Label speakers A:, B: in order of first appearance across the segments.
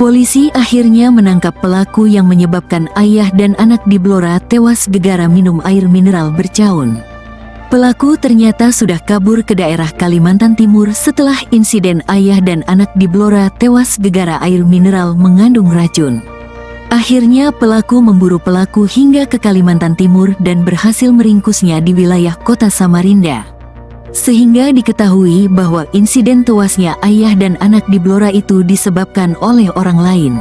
A: Polisi akhirnya menangkap pelaku yang menyebabkan ayah dan anak di Blora tewas gegara minum air mineral bercaun. Pelaku ternyata sudah kabur ke daerah Kalimantan Timur setelah insiden ayah dan anak di Blora tewas gegara air mineral mengandung racun. Akhirnya pelaku memburu pelaku hingga ke Kalimantan Timur dan berhasil meringkusnya di wilayah kota Samarinda. Sehingga diketahui bahwa insiden tewasnya ayah dan anak di Blora itu disebabkan oleh orang lain.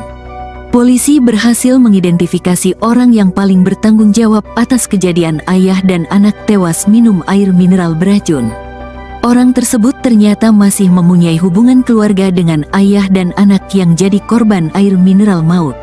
A: Polisi berhasil mengidentifikasi orang yang paling bertanggung jawab atas kejadian ayah dan anak tewas minum air mineral beracun. Orang tersebut ternyata masih mempunyai hubungan keluarga dengan ayah dan anak yang jadi korban air mineral maut.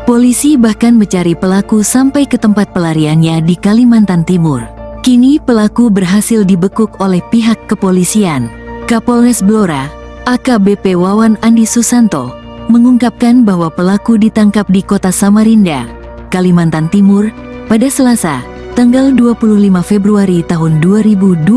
A: Polisi bahkan mencari pelaku sampai ke tempat pelariannya di Kalimantan Timur. Kini pelaku berhasil dibekuk oleh pihak kepolisian. Kapolres Blora, AKBP Wawan Andi Susanto, mengungkapkan bahwa pelaku ditangkap di kota Samarinda, Kalimantan Timur, pada Selasa, tanggal 25 Februari tahun 2025.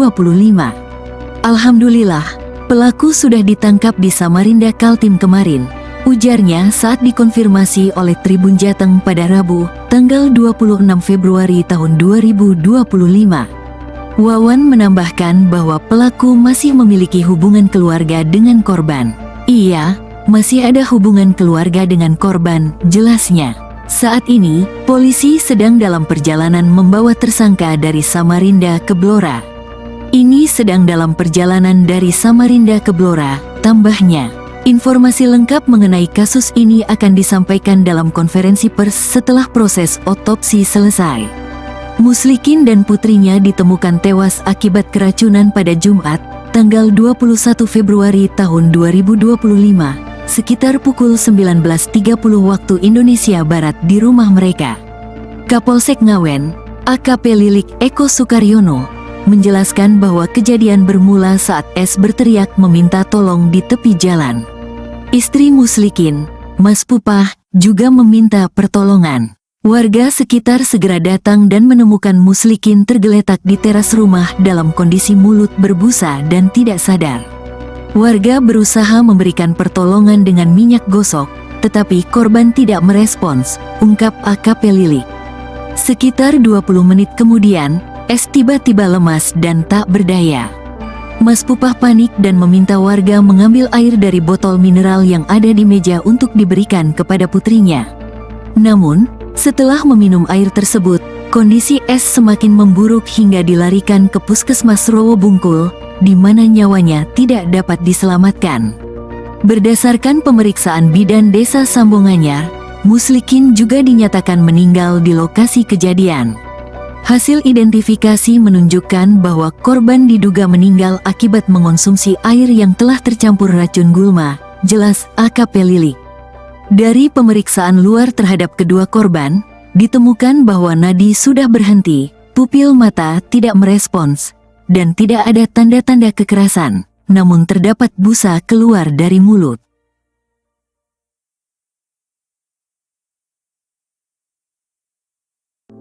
A: Alhamdulillah, pelaku sudah ditangkap di Samarinda Kaltim kemarin, ujarnya saat dikonfirmasi oleh Tribun Jateng pada Rabu, tanggal 26 Februari tahun 2025. Wawan menambahkan bahwa pelaku masih memiliki hubungan keluarga dengan korban. Iya, masih ada hubungan keluarga dengan korban, jelasnya. Saat ini, polisi sedang dalam perjalanan membawa tersangka dari Samarinda ke Blora. Ini sedang dalam perjalanan dari Samarinda ke Blora, tambahnya. Informasi lengkap mengenai kasus ini akan disampaikan dalam konferensi pers setelah proses otopsi selesai. Muslikin dan putrinya ditemukan tewas akibat keracunan pada Jumat, tanggal 21 Februari tahun 2025, sekitar pukul 19.30 waktu Indonesia Barat di rumah mereka. Kapolsek Ngawen, AKP Lilik Eko Sukaryono, menjelaskan bahwa kejadian bermula saat S berteriak meminta tolong di tepi jalan. Istri Muslikin, Mas Pupah, juga meminta pertolongan. Warga sekitar segera datang dan menemukan Muslikin tergeletak di teras rumah dalam kondisi mulut berbusa dan tidak sadar. Warga berusaha memberikan pertolongan dengan minyak gosok, tetapi korban tidak merespons, ungkap AKP Lilik. Sekitar 20 menit kemudian, S tiba-tiba lemas dan tak berdaya. Mas Pupah panik dan meminta warga mengambil air dari botol mineral yang ada di meja untuk diberikan kepada putrinya. Namun, setelah meminum air tersebut, kondisi S semakin memburuk hingga dilarikan ke Puskesmas Rowo Bungkul, di mana nyawanya tidak dapat diselamatkan. Berdasarkan pemeriksaan bidan desa Sambonganyar, Muslikin juga dinyatakan meninggal di lokasi kejadian. Hasil identifikasi menunjukkan bahwa korban diduga meninggal akibat mengonsumsi air yang telah tercampur racun gulma, jelas AKP Lilik. Dari pemeriksaan luar terhadap kedua korban, ditemukan bahwa nadi sudah berhenti, pupil mata tidak merespons, dan tidak ada tanda-tanda kekerasan, namun terdapat busa keluar dari mulut.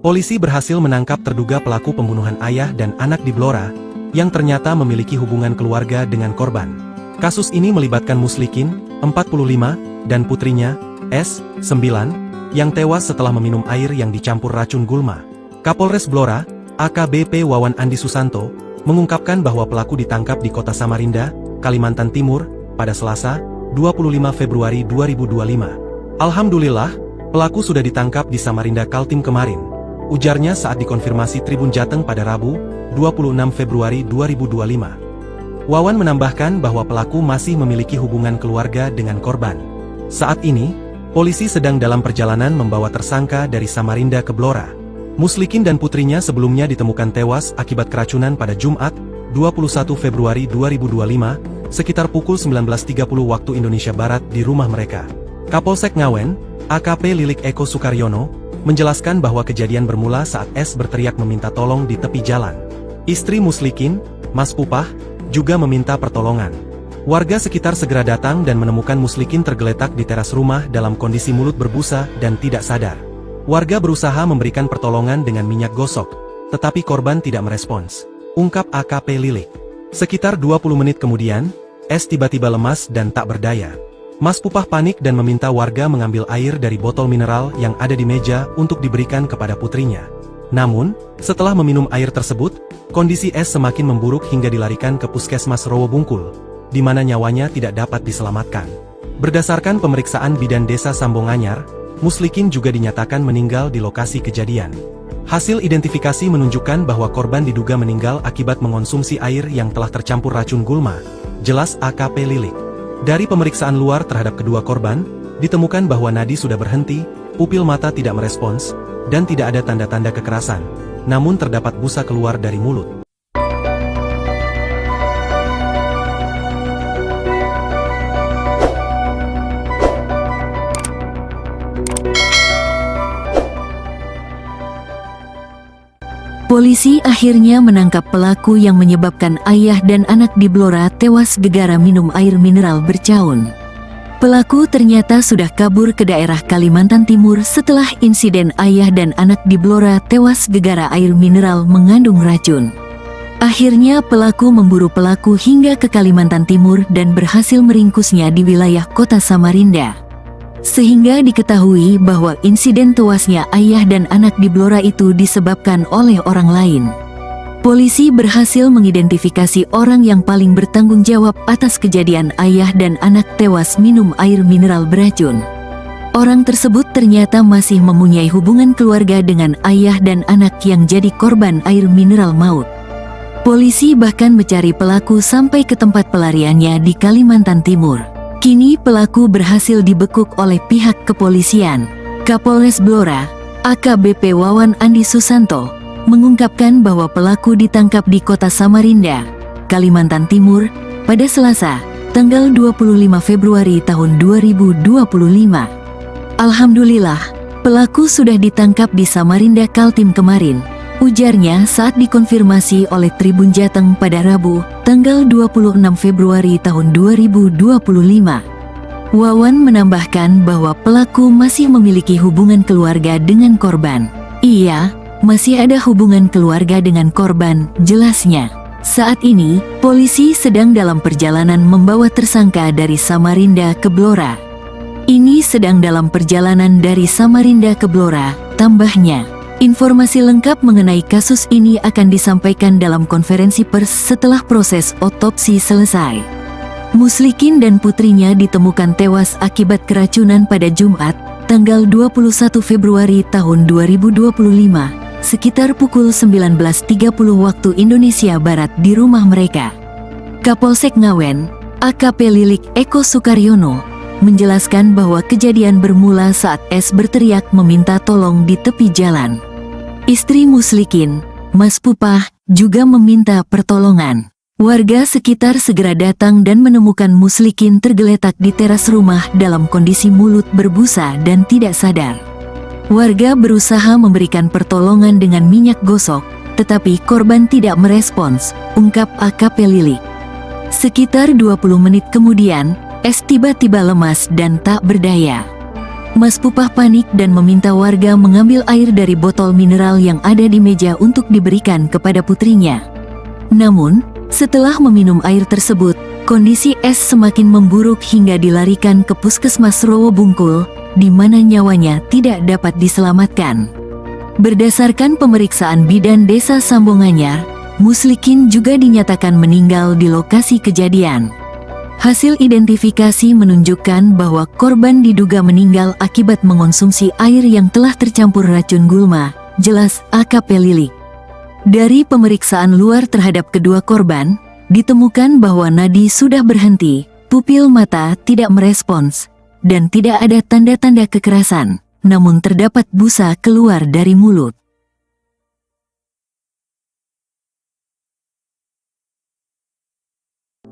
B: Polisi berhasil menangkap terduga pelaku pembunuhan ayah dan anak di Blora, yang ternyata memiliki hubungan keluarga dengan korban. Kasus ini melibatkan Muslikin, 45, dan putrinya, S, 9, yang tewas setelah meminum air yang dicampur racun gulma. Kapolres Blora, AKBP Wawan Andi Susanto, mengungkapkan bahwa pelaku ditangkap di kota Samarinda, Kalimantan Timur, pada Selasa, 25 Februari 2025. Alhamdulillah, pelaku sudah ditangkap di Samarinda Kaltim kemarin, ujarnya saat dikonfirmasi Tribun Jateng pada Rabu, 26 Februari 2025. Wawan menambahkan bahwa pelaku masih memiliki hubungan keluarga dengan korban. Saat ini, polisi sedang dalam perjalanan membawa tersangka dari Samarinda ke Blora. Muslikin dan putrinya sebelumnya ditemukan tewas akibat keracunan pada Jumat, 21 Februari 2025, sekitar pukul 19.30 waktu Indonesia Barat di rumah mereka. Kapolsek Ngawen, AKP Lilik Eko Sukaryono, menjelaskan bahwa kejadian bermula saat S berteriak meminta tolong di tepi jalan. Istri Muslikin, Mas Pupah, juga meminta pertolongan. Warga sekitar segera datang dan menemukan Muslikin tergeletak di teras rumah dalam kondisi mulut berbusa dan tidak sadar. Warga berusaha memberikan pertolongan dengan minyak gosok, tetapi korban tidak merespons, ungkap AKP Lilik. Sekitar 20 menit kemudian, S tiba-tiba lemas dan tak berdaya. Mas Pupah panik dan meminta warga mengambil air dari botol mineral yang ada di meja untuk diberikan kepada putrinya. Namun, setelah meminum air tersebut, kondisi S semakin memburuk hingga dilarikan ke Puskesmas Rowobungkul, di mana nyawanya tidak dapat diselamatkan. Berdasarkan pemeriksaan Bidan Desa Sambonganyar, Muslikin juga dinyatakan meninggal di lokasi kejadian. Hasil identifikasi menunjukkan bahwa korban diduga meninggal akibat mengonsumsi air yang telah tercampur racun gulma, jelas AKP Lilik. Dari pemeriksaan luar terhadap kedua korban, ditemukan bahwa nadi sudah berhenti, pupil mata tidak merespons, dan tidak ada tanda-tanda kekerasan, namun terdapat busa keluar dari mulut.
A: Polisi akhirnya menangkap pelaku yang menyebabkan ayah dan anak di Blora tewas gegara minum air mineral bercaun. Pelaku ternyata sudah kabur ke daerah Kalimantan Timur setelah insiden ayah dan anak di Blora tewas gegara air mineral mengandung racun. Akhirnya pelaku memburu pelaku hingga ke Kalimantan Timur dan berhasil meringkusnya di wilayah kota Samarinda. Sehingga diketahui bahwa insiden tewasnya ayah dan anak di Blora itu disebabkan oleh orang lain. Polisi berhasil mengidentifikasi orang yang paling bertanggung jawab atas kejadian ayah dan anak tewas minum air mineral beracun. Orang tersebut ternyata masih mempunyai hubungan keluarga dengan ayah dan anak yang jadi korban air mineral maut. Polisi bahkan mencari pelaku sampai ke tempat pelariannya di Kalimantan Timur. Kini pelaku berhasil dibekuk oleh pihak kepolisian. Kapolres Blora, AKBP Wawan Andi Susanto, mengungkapkan bahwa pelaku ditangkap di kota Samarinda, Kalimantan Timur, pada Selasa, tanggal 25 Februari tahun 2025. Alhamdulillah, pelaku sudah ditangkap di Samarinda Kaltim kemarin, ujarnya saat dikonfirmasi oleh Tribun Jateng pada Rabu, tanggal 26 Februari tahun 2025. Wawan menambahkan bahwa pelaku masih memiliki hubungan keluarga dengan korban. Iya, masih ada hubungan keluarga dengan korban, jelasnya. Saat ini, polisi sedang dalam perjalanan membawa tersangka dari Samarinda ke Blora. Ini sedang dalam perjalanan dari Samarinda ke Blora, tambahnya. Informasi lengkap mengenai kasus ini akan disampaikan dalam konferensi pers setelah proses otopsi selesai. Muslikin dan putrinya ditemukan tewas akibat keracunan pada Jumat, tanggal 21 Februari tahun 2025, sekitar pukul 19.30 waktu Indonesia Barat di rumah mereka. Kapolsek Ngawen, AKP Lilik Eko Sukaryono, menjelaskan bahwa kejadian bermula saat S berteriak meminta tolong di tepi jalan. Istri Muslikin, Mas Pupah, juga meminta pertolongan. Warga sekitar segera datang dan menemukan Muslikin tergeletak di teras rumah dalam kondisi mulut berbusa dan tidak sadar. Warga berusaha memberikan pertolongan dengan minyak gosok, tetapi korban tidak merespons, ungkap AKP Lilik. Sekitar 20 menit kemudian, S tiba-tiba lemas dan tak berdaya. Mas Pupah panik dan meminta warga mengambil air dari botol mineral yang ada di meja untuk diberikan kepada putrinya. Namun, setelah meminum air tersebut, kondisi S semakin memburuk hingga dilarikan ke Puskesmas Rowobungkul, di mana nyawanya tidak dapat diselamatkan. Berdasarkan pemeriksaan Bidan Desa Sambonganyar, Muslikin juga dinyatakan meninggal di lokasi kejadian. Hasil identifikasi menunjukkan bahwa korban diduga meninggal akibat mengonsumsi air yang telah tercampur racun gulma, jelas AKP Lilik. Dari pemeriksaan luar terhadap kedua korban, ditemukan bahwa nadi sudah berhenti, pupil mata tidak merespons, dan tidak ada tanda-tanda kekerasan, namun terdapat busa keluar dari mulut.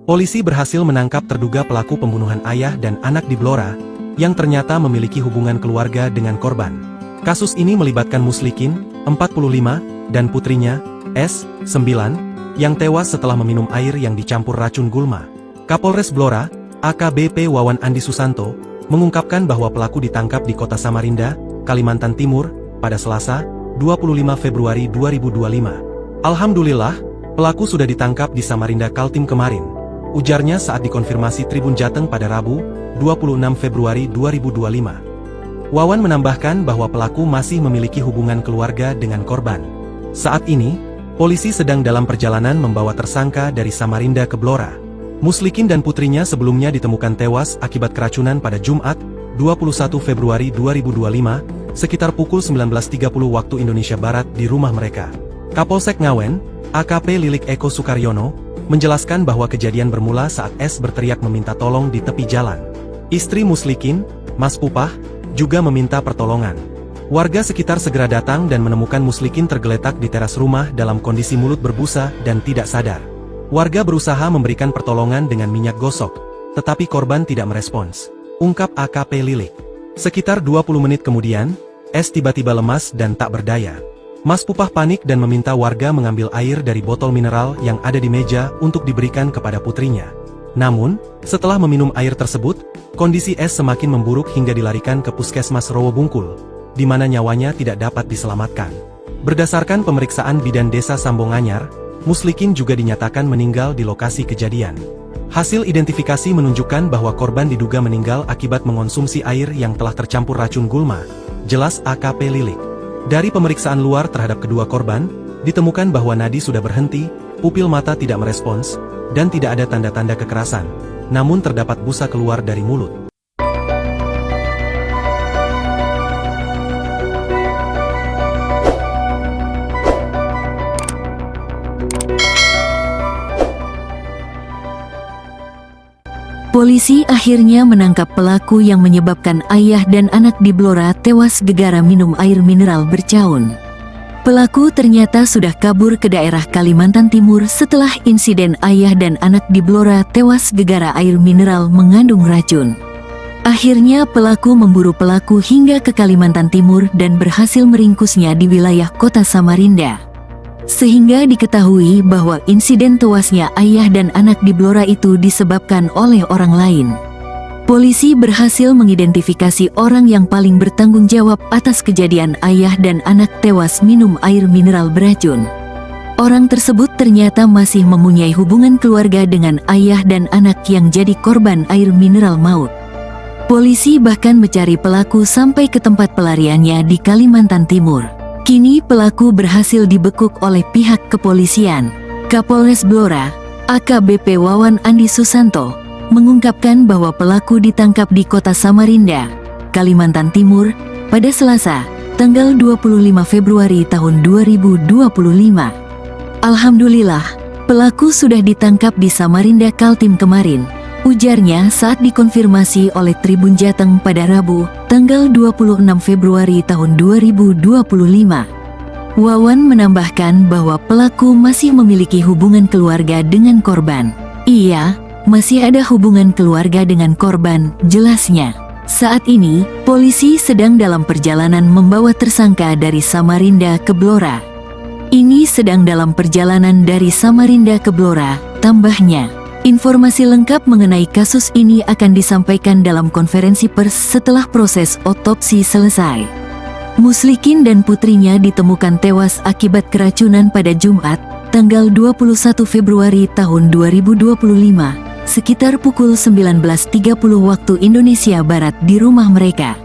B: Polisi berhasil menangkap terduga pelaku pembunuhan ayah dan anak di Blora, yang ternyata memiliki hubungan keluarga dengan korban. Kasus ini melibatkan Muslikin, 45, dan putrinya, S, 9, yang tewas setelah meminum air yang dicampur racun gulma. Kapolres Blora, AKBP Wawan Andi Susanto, mengungkapkan bahwa pelaku ditangkap di kota Samarinda, Kalimantan Timur, pada Selasa, 25 Februari 2025. Alhamdulillah, pelaku sudah ditangkap di Samarinda Kaltim kemarin, ujarnya saat dikonfirmasi Tribun Jateng pada Rabu, 26 Februari 2025. Wawan menambahkan bahwa pelaku masih memiliki hubungan keluarga dengan korban. Saat ini, polisi sedang dalam perjalanan membawa tersangka dari Samarinda ke Blora. Muslikin dan putrinya sebelumnya ditemukan tewas akibat keracunan pada Jumat, 21 Februari 2025, sekitar pukul 19.30 waktu Indonesia Barat di rumah mereka. Kapolsek Ngawen, AKP Lilik Eko Sukaryono, menjelaskan bahwa kejadian bermula saat S berteriak meminta tolong di tepi jalan. Istri Muslikin, Mas Pupah, juga meminta pertolongan. Warga sekitar segera datang dan menemukan Muslikin tergeletak di teras rumah dalam kondisi mulut berbusa dan tidak sadar. Warga berusaha memberikan pertolongan dengan minyak gosok, tetapi korban tidak merespons, ungkap AKP Lilik. Sekitar 20 menit kemudian, S tiba-tiba lemas dan tak berdaya. Mas Pupah panik dan meminta warga mengambil air dari botol mineral yang ada di meja untuk diberikan kepada putrinya. Namun, setelah meminum air tersebut, kondisi S semakin memburuk hingga dilarikan ke Puskesmas Rowobungkul, di mana nyawanya tidak dapat diselamatkan. Berdasarkan pemeriksaan Bidan Desa Sambonganyar, Muslikin juga dinyatakan meninggal di lokasi kejadian. Hasil identifikasi menunjukkan bahwa korban diduga meninggal akibat mengonsumsi air yang telah tercampur racun gulma, jelas AKP Lilik. Dari pemeriksaan luar terhadap kedua korban, ditemukan bahwa nadi sudah berhenti, pupil mata tidak merespons, dan tidak ada tanda-tanda kekerasan, namun terdapat busa keluar dari mulut.
A: Polisi akhirnya menangkap pelaku yang menyebabkan ayah dan anak di Blora tewas gegara minum air mineral bercaun. Pelaku ternyata sudah kabur ke daerah Kalimantan Timur setelah insiden ayah dan anak di Blora tewas gegara air mineral mengandung racun. Akhirnya pelaku memburu pelaku hingga ke Kalimantan Timur dan berhasil meringkusnya di wilayah kota Samarinda. Sehingga diketahui bahwa insiden tewasnya ayah dan anak di Blora itu disebabkan oleh orang lain. Polisi berhasil mengidentifikasi orang yang paling bertanggung jawab atas kejadian ayah dan anak tewas minum air mineral beracun. Orang tersebut ternyata masih mempunyai hubungan keluarga dengan ayah dan anak yang jadi korban air mineral maut. Polisi bahkan mencari pelaku sampai ke tempat pelariannya di Kalimantan Timur. Kini pelaku berhasil dibekuk oleh pihak kepolisian. Kapolres Blora, AKBP Wawan Andi Susanto, mengungkapkan bahwa pelaku ditangkap di kota Samarinda, Kalimantan Timur, pada Selasa, tanggal 25 Februari tahun 2025. Alhamdulillah, pelaku sudah ditangkap di Samarinda Kaltim kemarin, ujarnya saat dikonfirmasi oleh Tribun Jateng pada Rabu, tanggal 26 Februari tahun 2025. Wawan menambahkan bahwa pelaku masih memiliki hubungan keluarga dengan korban. Iya, masih ada hubungan keluarga dengan korban, jelasnya. Saat ini, polisi sedang dalam perjalanan membawa tersangka dari Samarinda ke Blora. Ini sedang dalam perjalanan dari Samarinda ke Blora, tambahnya. Informasi lengkap mengenai kasus ini akan disampaikan dalam konferensi pers setelah proses otopsi selesai. Muslikin dan putrinya ditemukan tewas akibat keracunan pada Jumat, tanggal 21 Februari tahun 2025. Sekitar pukul 19.30 waktu Indonesia Barat di rumah mereka.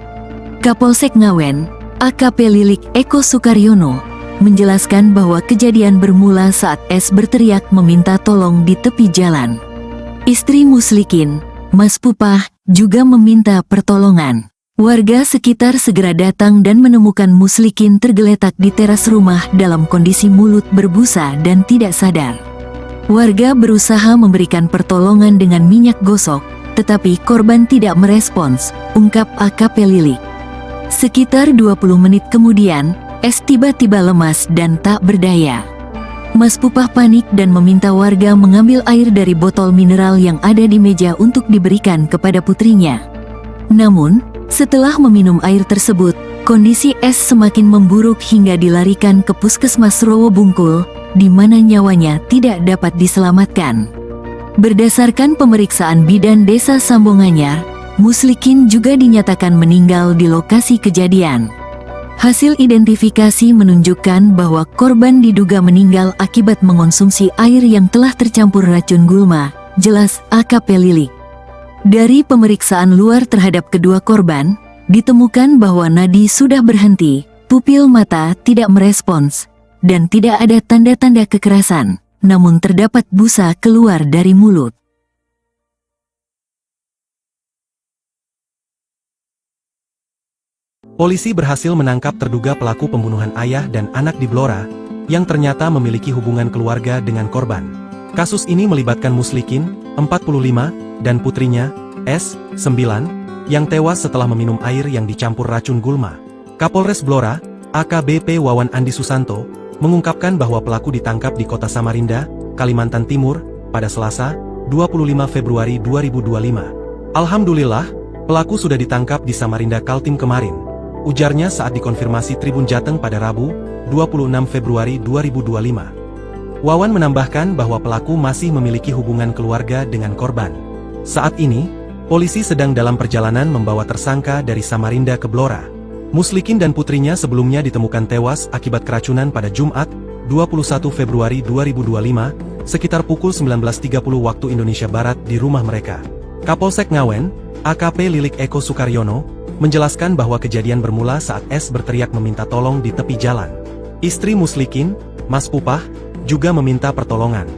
A: Kapolsek Ngawen, AKP Lilik Eko Sukaryono, menjelaskan bahwa kejadian bermula saat S berteriak meminta tolong di tepi jalan. Istri Muslikin, Mas Pupah, juga meminta pertolongan. Warga sekitar segera datang dan menemukan Muslikin tergeletak di teras rumah dalam kondisi mulut berbusa dan tidak sadar. Warga berusaha memberikan pertolongan dengan minyak gosok, tetapi korban tidak merespons, ungkap AKP Lilik. Sekitar 20 menit kemudian, S tiba-tiba lemas dan tak berdaya. Mas Pupah panik dan meminta warga mengambil air dari botol mineral yang ada di meja untuk diberikan kepada putrinya. Namun, setelah meminum air tersebut, kondisi S semakin memburuk hingga dilarikan ke Puskesmas Rowobungkul, di mana nyawanya tidak dapat diselamatkan. Berdasarkan pemeriksaan Bidan Desa Sambonganyar, Muslikin juga dinyatakan meninggal di lokasi kejadian. Hasil identifikasi menunjukkan bahwa korban diduga meninggal akibat mengonsumsi air yang telah tercampur racun gulma, jelas AKP Lilik. Dari pemeriksaan luar terhadap kedua korban, ditemukan bahwa nadi sudah berhenti, pupil mata tidak merespons, dan tidak ada tanda-tanda kekerasan, namun terdapat busa keluar dari mulut.
B: Polisi berhasil menangkap terduga pelaku pembunuhan ayah dan anak di Blora, yang ternyata memiliki hubungan keluarga dengan korban. Kasus ini melibatkan Muslikin, 45, dan putrinya, S, 9, yang tewas setelah meminum air yang dicampur racun gulma. Kapolres Blora, AKBP Wawan Andi Susanto, mengungkapkan bahwa pelaku ditangkap di kota Samarinda, Kalimantan Timur, pada Selasa, 25 Februari 2025. Alhamdulillah, pelaku sudah ditangkap di Samarinda Kaltim kemarin, ujarnya saat dikonfirmasi Tribun Jateng pada Rabu, 26 Februari 2025. Wawan menambahkan bahwa pelaku masih memiliki hubungan keluarga dengan korban. Saat ini, polisi sedang dalam perjalanan membawa tersangka dari Samarinda ke Blora. Muslikin dan putrinya sebelumnya ditemukan tewas akibat keracunan pada Jumat, 21 Februari 2025, sekitar pukul 19.30 waktu Indonesia Barat di rumah mereka. Kapolsek Ngawen, AKP Lilik Eko Sukaryono, menjelaskan bahwa kejadian bermula saat S berteriak meminta tolong di tepi jalan. Istri Muslikin, Mas Pupah, juga meminta pertolongan.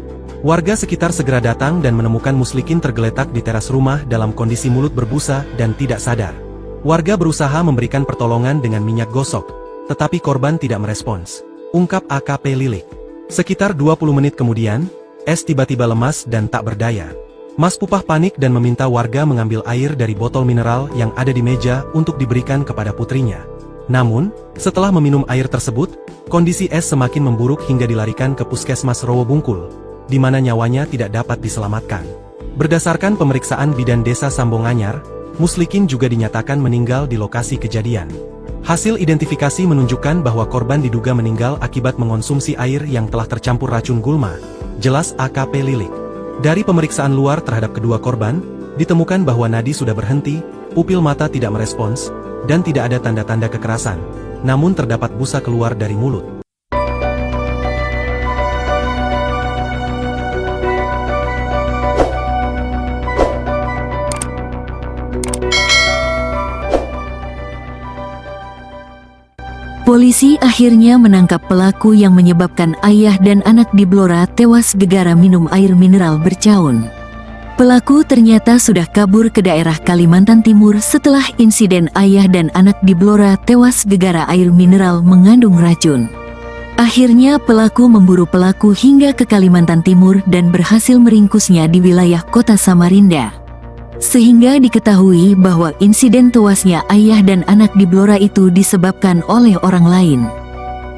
B: Warga sekitar segera datang dan menemukan Muslikin tergeletak di teras rumah dalam kondisi mulut berbusa dan tidak sadar. Warga berusaha memberikan pertolongan dengan minyak gosok, tetapi korban tidak merespons, ungkap AKP Lilik. Sekitar 20 menit kemudian, S tiba-tiba lemas dan tak berdaya. Mas Pupah panik dan meminta warga mengambil air dari botol mineral yang ada di meja untuk diberikan kepada putrinya. Namun, setelah meminum air tersebut, kondisi S semakin memburuk hingga dilarikan ke Puskesmas Rowobungkul, di mana nyawanya tidak dapat diselamatkan. Berdasarkan pemeriksaan Bidan Desa Sambonganyar, Muslikin juga dinyatakan meninggal di lokasi kejadian. Hasil identifikasi menunjukkan bahwa korban diduga meninggal akibat mengonsumsi air yang telah tercampur racun gulma, jelas AKP Lilik. Dari pemeriksaan luar terhadap kedua korban, ditemukan bahwa nadi sudah berhenti, pupil mata tidak merespons, dan tidak ada tanda-tanda kekerasan, namun terdapat busa keluar dari mulut.
A: Polisi akhirnya menangkap pelaku yang menyebabkan ayah dan anak di Blora tewas gegara minum air mineral bercaun. Pelaku ternyata sudah kabur ke daerah Kalimantan Timur setelah insiden ayah dan anak di Blora tewas gegara air mineral mengandung racun. Akhirnya pelaku memburu pelaku hingga ke Kalimantan Timur dan berhasil meringkusnya di wilayah kota Samarinda. Sehingga diketahui bahwa insiden tewasnya ayah dan anak di Blora itu disebabkan oleh orang lain.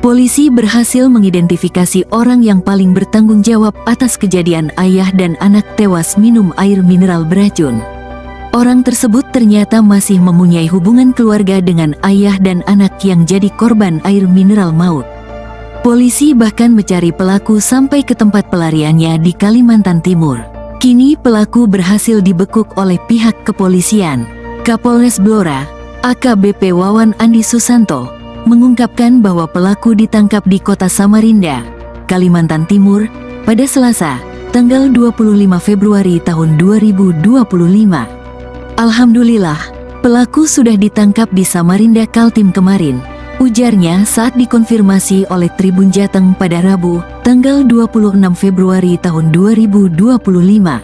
A: Polisi berhasil mengidentifikasi orang yang paling bertanggung jawab atas kejadian ayah dan anak tewas minum air mineral beracun. Orang tersebut ternyata masih mempunyai hubungan keluarga dengan ayah dan anak yang jadi korban air mineral maut. Polisi bahkan mencari pelaku sampai ke tempat pelariannya di Kalimantan Timur. Kini pelaku berhasil dibekuk oleh pihak kepolisian. Kapolres Blora, AKBP Wawan Andi Susanto, mengungkapkan bahwa pelaku ditangkap di kota Samarinda, Kalimantan Timur, pada Selasa, tanggal 25 Februari tahun 2025. Alhamdulillah, pelaku sudah ditangkap di Samarinda Kaltim kemarin, ujarnya saat dikonfirmasi oleh Tribun Jateng pada Rabu, tanggal 26 Februari tahun 2025.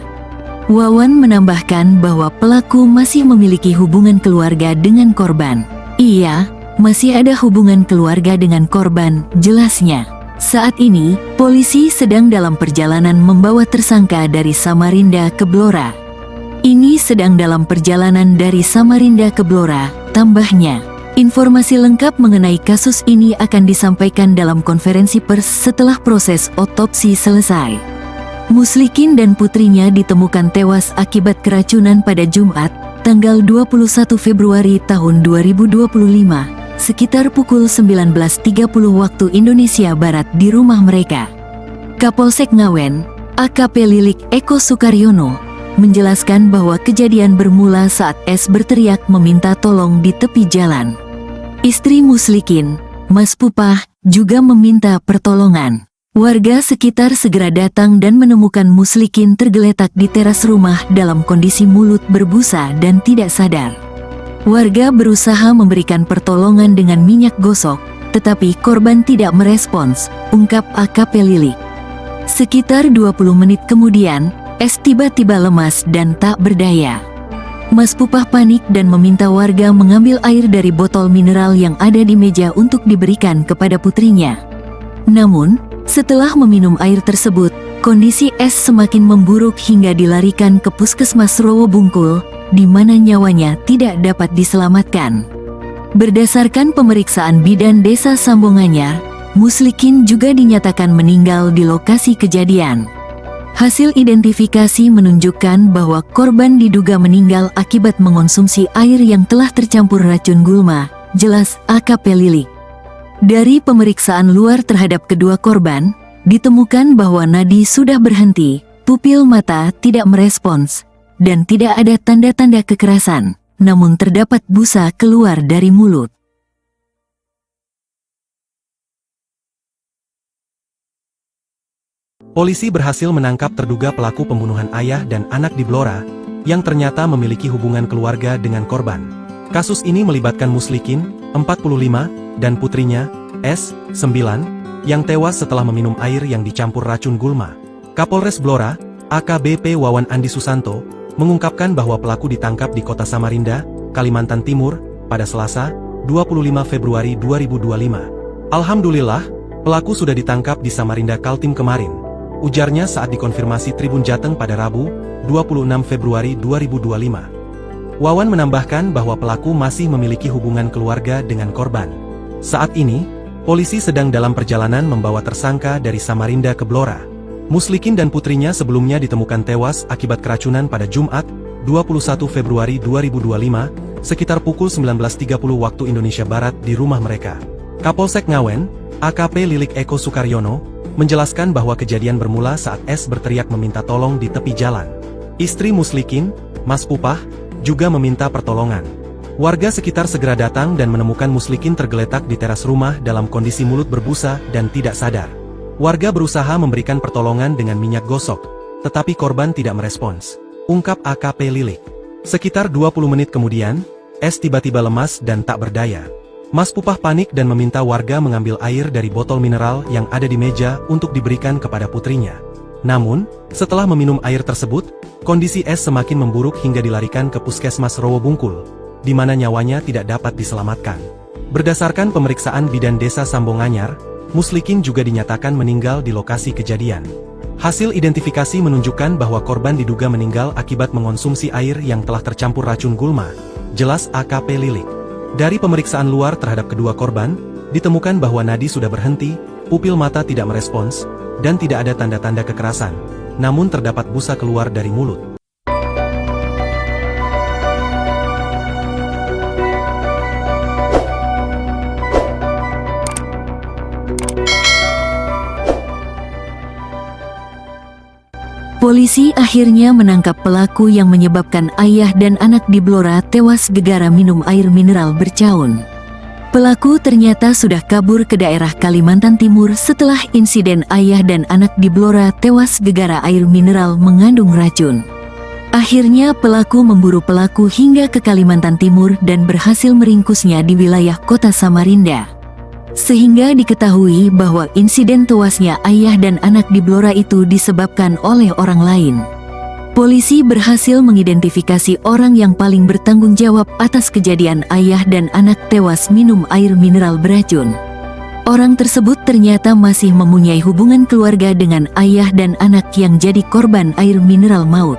A: Wawan menambahkan bahwa pelaku masih memiliki hubungan keluarga dengan korban. Iya, masih ada hubungan keluarga dengan korban, jelasnya. Saat ini, polisi sedang dalam perjalanan membawa tersangka dari Samarinda ke Blora. Ini sedang dalam perjalanan dari Samarinda ke Blora, tambahnya. Informasi lengkap mengenai kasus ini akan disampaikan dalam konferensi pers setelah proses otopsi selesai. Muslikin dan putrinya ditemukan tewas akibat keracunan pada Jumat, tanggal 21 Februari tahun 2025. Sekitar pukul 19.30 waktu Indonesia Barat di rumah mereka. Kapolsek Ngawen, AKP Lilik Eko Sukaryono, menjelaskan bahwa kejadian bermula saat S berteriak meminta tolong di tepi jalan. Istri Muslikin, Mas Pupah, juga meminta pertolongan. Warga sekitar segera datang dan menemukan Muslikin tergeletak di teras rumah dalam kondisi mulut berbusa dan tidak sadar. Warga berusaha memberikan pertolongan dengan minyak gosok, tetapi korban tidak merespons, ungkap AKP Lilik. Sekitar 20 menit kemudian, S tiba-tiba lemas dan tak berdaya. Mas Pupah panik dan meminta warga mengambil air dari botol mineral yang ada di meja untuk diberikan kepada putrinya. Namun, setelah meminum air tersebut, kondisi S semakin memburuk hingga dilarikan ke Puskesmas Rowo Bungkul, di mana nyawanya tidak dapat diselamatkan. Berdasarkan pemeriksaan Bidan Desa Sambonganyar, Muslikin juga dinyatakan meninggal di lokasi kejadian. Hasil identifikasi menunjukkan bahwa korban diduga meninggal akibat mengonsumsi air yang telah tercampur racun gulma, jelas AKP Lilik. Dari pemeriksaan luar terhadap kedua korban, ditemukan bahwa nadi sudah berhenti, pupil mata tidak merespons, dan tidak ada tanda-tanda kekerasan, namun terdapat busa keluar dari mulut.
B: Polisi berhasil menangkap terduga pelaku pembunuhan ayah dan anak di Blora, yang ternyata memiliki hubungan keluarga dengan korban. Kasus ini melibatkan Muslikin, 45, dan putrinya, S, 9, yang tewas setelah meminum air yang dicampur racun gulma. Kapolres Blora, AKBP Wawan Andi Susanto, mengungkapkan bahwa pelaku ditangkap di kota Samarinda, Kalimantan Timur, pada Selasa, 25 Februari 2025. Alhamdulillah, pelaku sudah ditangkap di Samarinda Kaltim kemarin, ujarnya saat dikonfirmasi Tribun Jateng pada Rabu, 26 Februari 2025. Wawan menambahkan bahwa pelaku masih memiliki hubungan keluarga dengan korban. Saat ini, polisi sedang dalam perjalanan membawa tersangka dari Samarinda ke Blora. Muslikin dan putrinya sebelumnya ditemukan tewas akibat keracunan pada Jumat, 21 Februari 2025, sekitar pukul 19.30 waktu Indonesia Barat di rumah mereka. Kapolsek Ngawen, AKP Lilik Eko Sukaryono, menjelaskan bahwa kejadian bermula saat S berteriak meminta tolong di tepi jalan. Istri Muslikin, Mas Pupah, juga meminta pertolongan. Warga sekitar segera datang dan menemukan Muslikin tergeletak di teras rumah dalam kondisi mulut berbusa dan tidak sadar. Warga berusaha memberikan pertolongan dengan minyak gosok, tetapi korban tidak merespons, ungkap AKP Lilik. Sekitar 20 menit kemudian, S tiba-tiba lemas dan tak berdaya. Mas Pupah panik dan meminta warga mengambil air dari botol mineral yang ada di meja untuk diberikan kepada putrinya. Namun, setelah meminum air tersebut, kondisi S semakin memburuk hingga dilarikan ke Puskesmas Rowo Bungkul, di mana nyawanya tidak dapat diselamatkan. Berdasarkan pemeriksaan Bidan Desa Sambonganyar, Muslikin juga dinyatakan meninggal di lokasi kejadian. Hasil identifikasi menunjukkan bahwa korban diduga meninggal akibat mengonsumsi air yang telah tercampur racun gulma, jelas AKP Lilik. Dari pemeriksaan luar terhadap kedua korban, ditemukan bahwa nadi sudah berhenti, pupil mata tidak merespons, dan tidak ada tanda-tanda kekerasan, namun terdapat busa keluar dari mulut.
A: Polisi akhirnya menangkap pelaku yang menyebabkan ayah dan anak di Blora tewas gegara minum air mineral bercaun. Pelaku ternyata sudah kabur ke daerah Kalimantan Timur setelah insiden ayah dan anak di Blora tewas gegara air mineral mengandung racun. Akhirnya pelaku memburu pelaku hingga ke Kalimantan Timur dan berhasil meringkusnya di wilayah kota Samarinda. Sehingga diketahui bahwa insiden tewasnya ayah dan anak di Blora itu disebabkan oleh orang lain. Polisi berhasil mengidentifikasi orang yang paling bertanggung jawab atas kejadian ayah dan anak tewas minum air mineral beracun. Orang tersebut ternyata masih mempunyai hubungan keluarga dengan ayah dan anak yang jadi korban air mineral maut.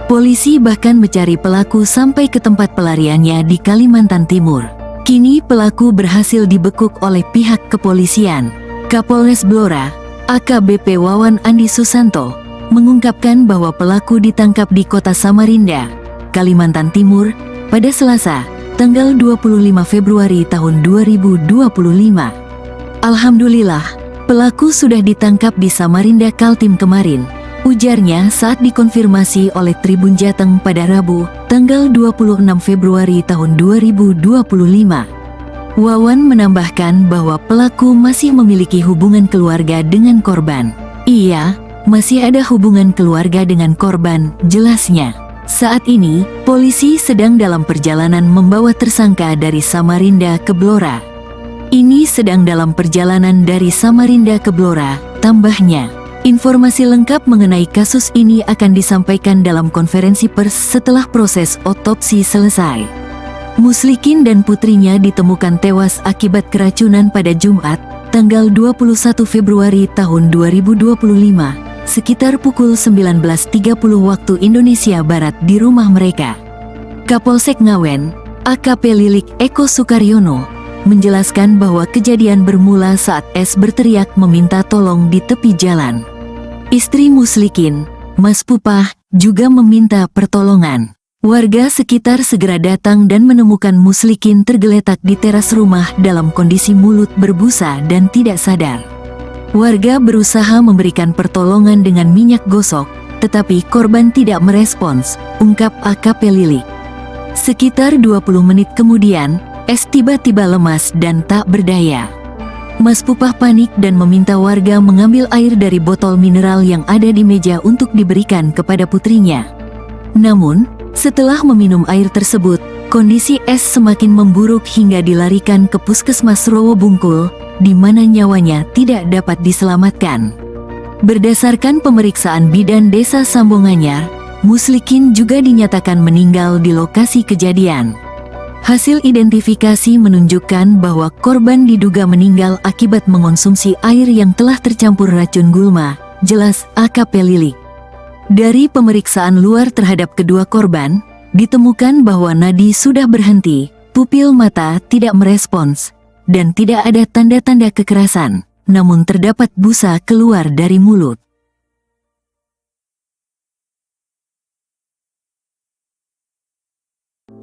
A: Polisi bahkan mencari pelaku sampai ke tempat pelariannya di Kalimantan Timur. Kini pelaku berhasil dibekuk oleh pihak kepolisian. Kapolres Blora, AKBP Wawan Andi Susanto, mengungkapkan bahwa pelaku ditangkap di kota Samarinda, Kalimantan Timur, pada Selasa, tanggal 25 Februari tahun 2025. Alhamdulillah, pelaku sudah ditangkap di Samarinda Kaltim kemarin, ujarnya saat dikonfirmasi oleh Tribun Jateng pada Rabu, tanggal 26 Februari tahun 2025. Wawan menambahkan bahwa pelaku masih memiliki hubungan keluarga dengan korban. Iya, masih ada hubungan keluarga dengan korban, jelasnya. Saat ini, polisi sedang dalam perjalanan membawa tersangka dari Samarinda ke Blora. Ini sedang dalam perjalanan dari Samarinda ke Blora, tambahnya. Informasi lengkap mengenai kasus ini akan disampaikan dalam konferensi pers setelah proses otopsi selesai. Muslikin dan putrinya ditemukan tewas akibat keracunan pada Jumat, tanggal 21 Februari tahun 2025, sekitar pukul 19.30 waktu Indonesia Barat di rumah mereka. Kapolsek Ngawen, AKP Lilik Eko Sukaryono, menjelaskan bahwa kejadian bermula saat S berteriak meminta tolong di tepi jalan. Istri Muslikin, Mas Pupah, juga meminta pertolongan. Warga sekitar segera datang dan menemukan Muslikin tergeletak di teras rumah dalam kondisi mulut berbusa dan tidak sadar. Warga berusaha memberikan pertolongan dengan minyak gosok, tetapi korban tidak merespons, ungkap AKP Lilik. Sekitar 20 menit kemudian, S tiba-tiba lemas dan tak berdaya. Mas Pupah panik dan meminta warga mengambil air dari botol mineral yang ada di meja untuk diberikan kepada putrinya. Namun, setelah meminum air tersebut, kondisi S semakin memburuk hingga dilarikan ke Puskesmas Rowo Bungkul, di mana nyawanya tidak dapat diselamatkan. Berdasarkan pemeriksaan Bidan Desa Sambonganyar, Muslikin juga dinyatakan meninggal di lokasi kejadian. Hasil identifikasi menunjukkan bahwa korban diduga meninggal akibat mengonsumsi air yang telah tercampur racun gulma, jelas AKP Lilik. Dari pemeriksaan luar terhadap kedua korban, ditemukan bahwa nadi sudah berhenti, pupil mata tidak merespons, dan tidak ada tanda-tanda kekerasan, namun terdapat busa keluar dari mulut.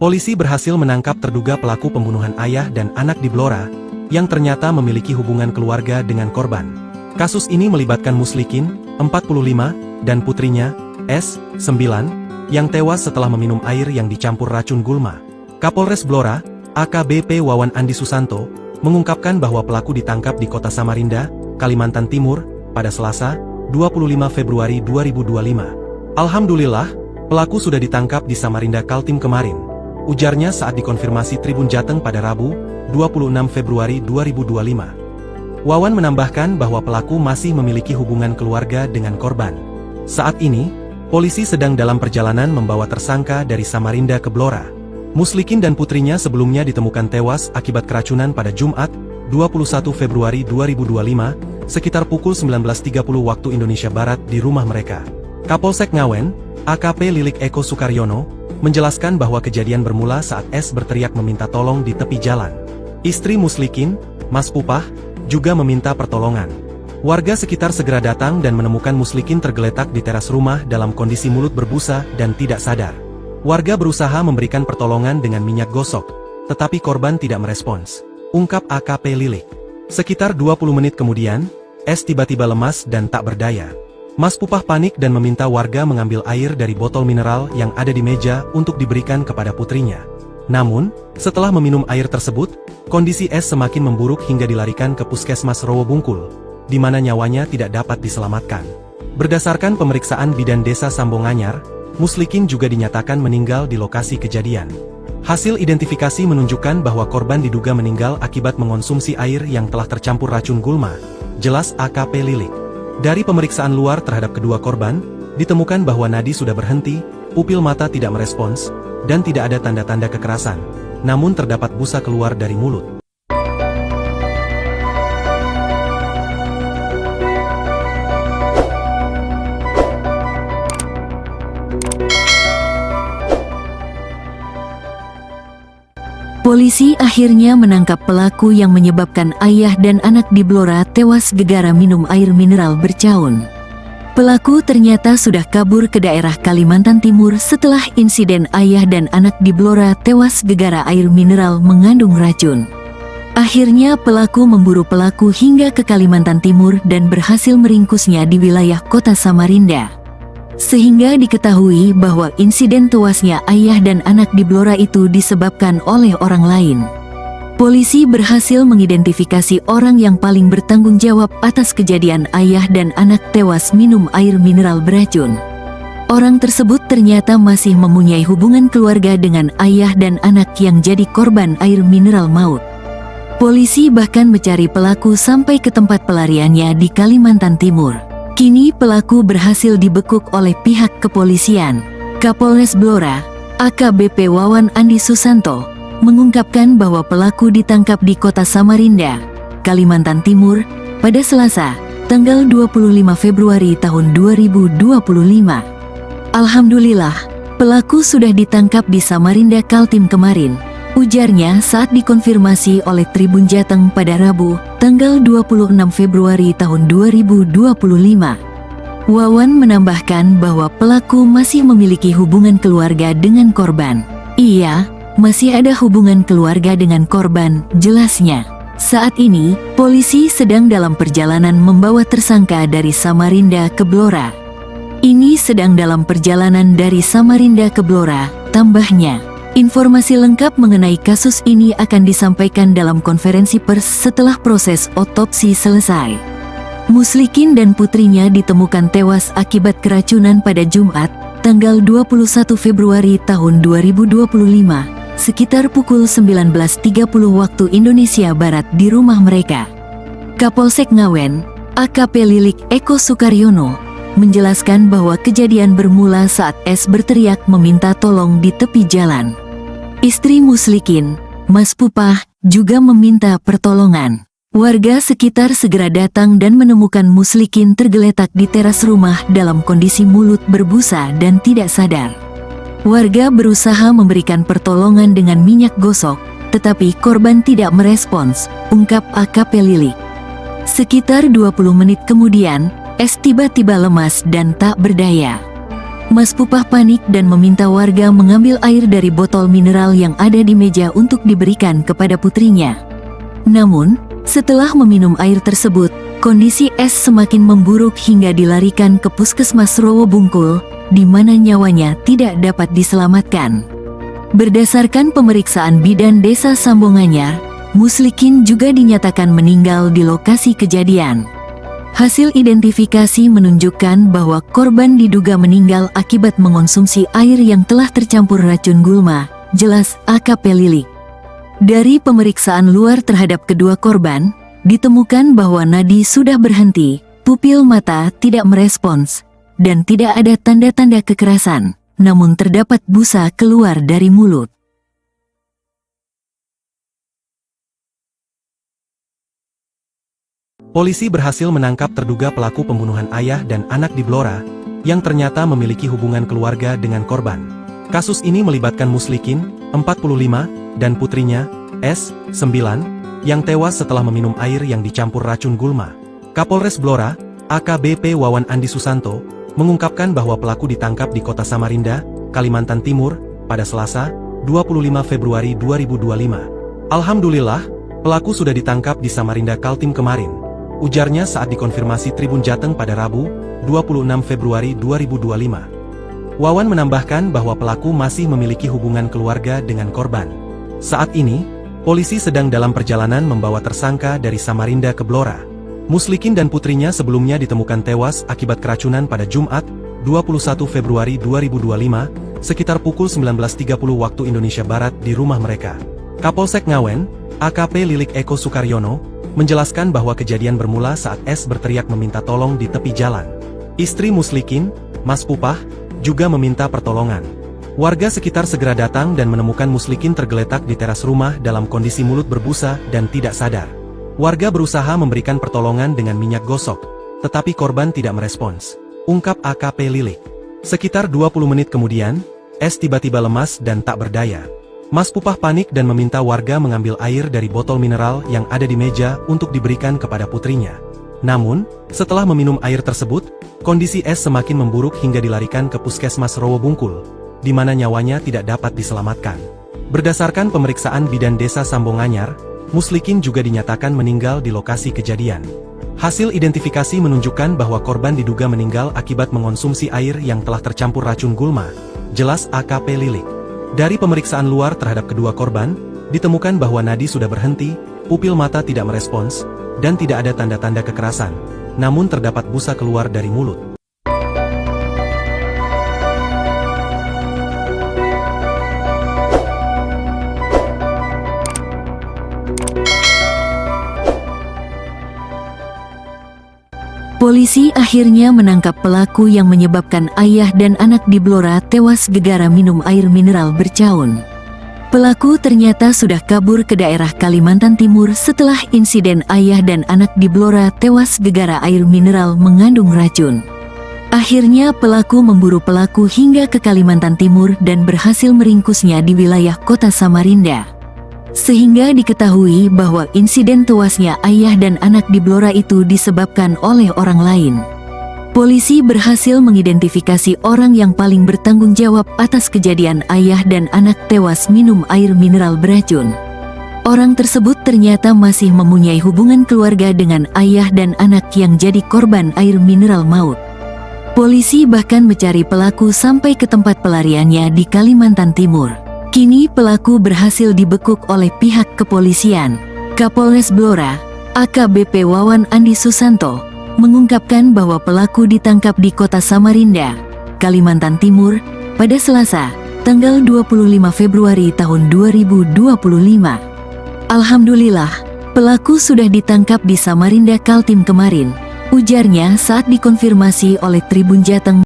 B: Polisi berhasil menangkap terduga pelaku pembunuhan ayah dan anak di Blora, yang ternyata memiliki hubungan keluarga dengan korban. Kasus ini melibatkan Muslikin, 45, dan putrinya, S, 9, yang tewas setelah meminum air yang dicampur racun gulma. Kapolres Blora, AKBP Wawan Andi Susanto, mengungkapkan bahwa pelaku ditangkap di kota Samarinda, Kalimantan Timur, pada Selasa, 25 Februari 2025. Alhamdulillah, pelaku sudah ditangkap di Samarinda Kaltim kemarin, ujarnya saat dikonfirmasi Tribun Jateng pada Rabu, 26 Februari 2025. Wawan menambahkan bahwa pelaku masih memiliki hubungan keluarga dengan korban. Saat ini, polisi sedang dalam perjalanan membawa tersangka dari Samarinda ke Blora. Muslikin dan putrinya sebelumnya ditemukan tewas akibat keracunan pada Jumat, 21 Februari 2025, sekitar pukul 19.30 waktu Indonesia Barat di rumah mereka. Kapolsek Ngawen, AKP Lilik Eko Sukaryono, menjelaskan bahwa kejadian bermula saat S berteriak meminta tolong di tepi jalan. Istri Muslikin, Mas Pupah, juga meminta pertolongan. Warga sekitar segera datang dan menemukan Muslikin tergeletak di teras rumah dalam kondisi mulut berbusa dan tidak sadar. Warga berusaha memberikan pertolongan dengan minyak gosok, tetapi korban tidak merespons, ungkap AKP Lilik. Sekitar 20 menit kemudian, S tiba-tiba lemas dan tak berdaya. Mas Pupah panik dan meminta warga mengambil air dari botol mineral yang ada di meja untuk diberikan kepada putrinya. Namun, setelah meminum air tersebut, kondisi S semakin memburuk hingga dilarikan ke Puskesmas Rowo Bungkul, di mana nyawanya tidak dapat diselamatkan. Berdasarkan pemeriksaan Bidan Desa Sambonganyar, Muslikin juga dinyatakan meninggal di lokasi kejadian. Hasil identifikasi menunjukkan bahwa korban diduga meninggal akibat mengonsumsi air yang telah tercampur racun gulma, jelas AKP Lilik. Dari pemeriksaan luar terhadap kedua korban, ditemukan bahwa nadi sudah berhenti, pupil mata tidak merespons, dan tidak ada tanda-tanda kekerasan, namun terdapat busa keluar dari mulut.
A: Polisi akhirnya menangkap pelaku yang menyebabkan ayah dan anak di Blora tewas gegara minum air mineral bercaun. Pelaku ternyata sudah kabur ke daerah Kalimantan Timur setelah insiden ayah dan anak di Blora tewas gegara air mineral mengandung racun. Akhirnya pelaku memburu pelaku hingga ke Kalimantan Timur dan berhasil meringkusnya di wilayah kota Samarinda. Sehingga diketahui bahwa insiden tewasnya ayah dan anak di Blora itu disebabkan oleh orang lain. Polisi berhasil mengidentifikasi orang yang paling bertanggung jawab atas kejadian ayah dan anak tewas minum air mineral beracun. Orang tersebut ternyata masih mempunyai hubungan keluarga dengan ayah dan anak yang jadi korban air mineral maut. Polisi bahkan mencari pelaku sampai ke tempat pelariannya di Kalimantan Timur. Kini pelaku berhasil dibekuk oleh pihak kepolisian. Kapolres Blora, AKBP Wawan Andi Susanto, mengungkapkan bahwa pelaku ditangkap di kota Samarinda, Kalimantan Timur, pada Selasa, tanggal 25 Februari tahun 2025. Alhamdulillah, pelaku sudah ditangkap di Samarinda Kaltim kemarin, ujarnya saat dikonfirmasi oleh Tribun Jateng pada Rabu, tanggal 26 Februari tahun 2025. Wawan menambahkan bahwa pelaku masih memiliki hubungan keluarga dengan korban. Iya, masih ada hubungan keluarga dengan korban, jelasnya. Saat ini, polisi sedang dalam perjalanan membawa tersangka dari Samarinda ke Blora. Ini sedang dalam perjalanan dari Samarinda ke Blora, tambahnya. Informasi lengkap mengenai kasus ini akan disampaikan dalam konferensi pers setelah proses otopsi selesai. Muslikin dan putrinya ditemukan tewas akibat keracunan pada Jumat, tanggal 21 Februari tahun 2025. Sekitar pukul 19.30 waktu Indonesia Barat di rumah mereka. Kapolsek Ngawen, AKP Lilik Eko Sukaryono, menjelaskan bahwa kejadian bermula saat S berteriak meminta tolong di tepi jalan. Istri Muslikin, Mas Pupah, juga meminta pertolongan. Warga sekitar segera datang dan menemukan Muslikin tergeletak di teras rumah dalam kondisi mulut berbusa dan tidak sadar. Warga berusaha memberikan pertolongan dengan minyak gosok, tetapi korban tidak merespons, ungkap AKP Lilik. Sekitar 20 menit kemudian, S tiba-tiba lemas dan tak berdaya. Mas Pupah panik dan meminta warga mengambil air dari botol mineral yang ada di meja untuk diberikan kepada putrinya. Namun, setelah meminum air tersebut, kondisi S semakin memburuk hingga dilarikan ke Puskesmas Rowo Bungkul, di mana nyawanya tidak dapat diselamatkan. Berdasarkan pemeriksaan Bidan Desa Sambonganyar, Muslikin juga dinyatakan meninggal di lokasi kejadian. Hasil identifikasi menunjukkan bahwa korban diduga meninggal akibat mengonsumsi air yang telah tercampur racun gulma, jelas AKP Lilik. Dari pemeriksaan luar terhadap kedua korban, ditemukan bahwa nadi sudah berhenti, pupil mata tidak merespons, dan tidak ada tanda-tanda kekerasan, namun terdapat busa keluar dari mulut.
B: Polisi berhasil menangkap terduga pelaku pembunuhan ayah dan anak di Blora, yang ternyata memiliki hubungan keluarga dengan korban. Kasus ini melibatkan Muslikin, 45, dan putrinya, S, 9, yang tewas setelah meminum air yang dicampur racun gulma. Kapolres Blora, AKBP Wawan Andi Susanto, mengungkapkan bahwa pelaku ditangkap di kota Samarinda, Kalimantan Timur, pada Selasa, 25 Februari 2025. Alhamdulillah, pelaku sudah ditangkap di Samarinda Kaltim kemarin, ujarnya saat dikonfirmasi Tribun Jateng pada Rabu, 26 Februari 2025. Wawan menambahkan bahwa pelaku masih memiliki hubungan keluarga dengan korban. Saat ini, polisi sedang dalam perjalanan membawa tersangka dari Samarinda ke Blora. Muslikin dan putrinya sebelumnya ditemukan tewas akibat keracunan pada Jumat, 21 Februari 2025, sekitar pukul 19.30 waktu Indonesia Barat di rumah mereka. Kapolsek Ngawen, AKP Lilik Eko Sukaryono, menjelaskan bahwa kejadian bermula saat S berteriak meminta tolong di tepi jalan. Istri Muslikin, Mas Pupah, juga meminta pertolongan. Warga sekitar segera datang dan menemukan Muslikin tergeletak di teras rumah dalam kondisi mulut berbusa dan tidak sadar. Warga berusaha memberikan pertolongan dengan minyak gosok, tetapi korban tidak merespons, ungkap AKP Lilik. Sekitar 20 menit kemudian, S tiba-tiba lemas dan tak berdaya. Mas Pupah panik dan meminta warga mengambil air dari botol mineral yang ada di meja untuk diberikan kepada putrinya. Namun, setelah meminum air tersebut, kondisi S semakin memburuk hingga dilarikan ke Puskesmas Rowo Bungkul, di mana nyawanya tidak dapat diselamatkan. Berdasarkan pemeriksaan Bidan Desa Sambonganyar, Muslikin juga dinyatakan meninggal di lokasi kejadian. Hasil identifikasi menunjukkan bahwa korban diduga meninggal akibat mengonsumsi air yang telah tercampur racun gulma, jelas AKP Lilik. Dari pemeriksaan luar terhadap kedua korban, Ditemukan bahwa nadi sudah berhenti, pupil mata tidak merespons, dan tidak ada tanda-tanda kekerasan. Namun terdapat busa keluar dari mulut.
A: Polisi akhirnya menangkap pelaku yang menyebabkan ayah dan anak di Blora tewas gegara minum air mineral bercaun. Pelaku ternyata sudah kabur ke daerah Kalimantan Timur setelah insiden ayah dan anak di Blora tewas gegara air mineral mengandung racun. Akhirnya pelaku memburu pelaku hingga ke Kalimantan Timur dan berhasil meringkusnya di wilayah kota Samarinda. Sehingga diketahui bahwa insiden tewasnya ayah dan anak di Blora itu disebabkan oleh orang lain. Polisi berhasil mengidentifikasi orang yang paling bertanggung jawab atas kejadian ayah dan anak tewas minum air mineral beracun. Orang tersebut ternyata masih mempunyai hubungan keluarga dengan ayah dan anak yang jadi korban air mineral maut. Polisi bahkan mencari pelaku sampai ke tempat pelariannya di Kalimantan Timur. Kini pelaku berhasil dibekuk oleh pihak kepolisian. Kapolres Blora, AKBP Wawan Andi Susanto, mengungkapkan bahwa pelaku ditangkap di kota Samarinda, Kalimantan Timur, pada Selasa, tanggal 25 Februari tahun 2025. Alhamdulillah, pelaku sudah ditangkap di Samarinda Kaltim kemarin, ujarnya saat dikonfirmasi oleh Tribun Jateng.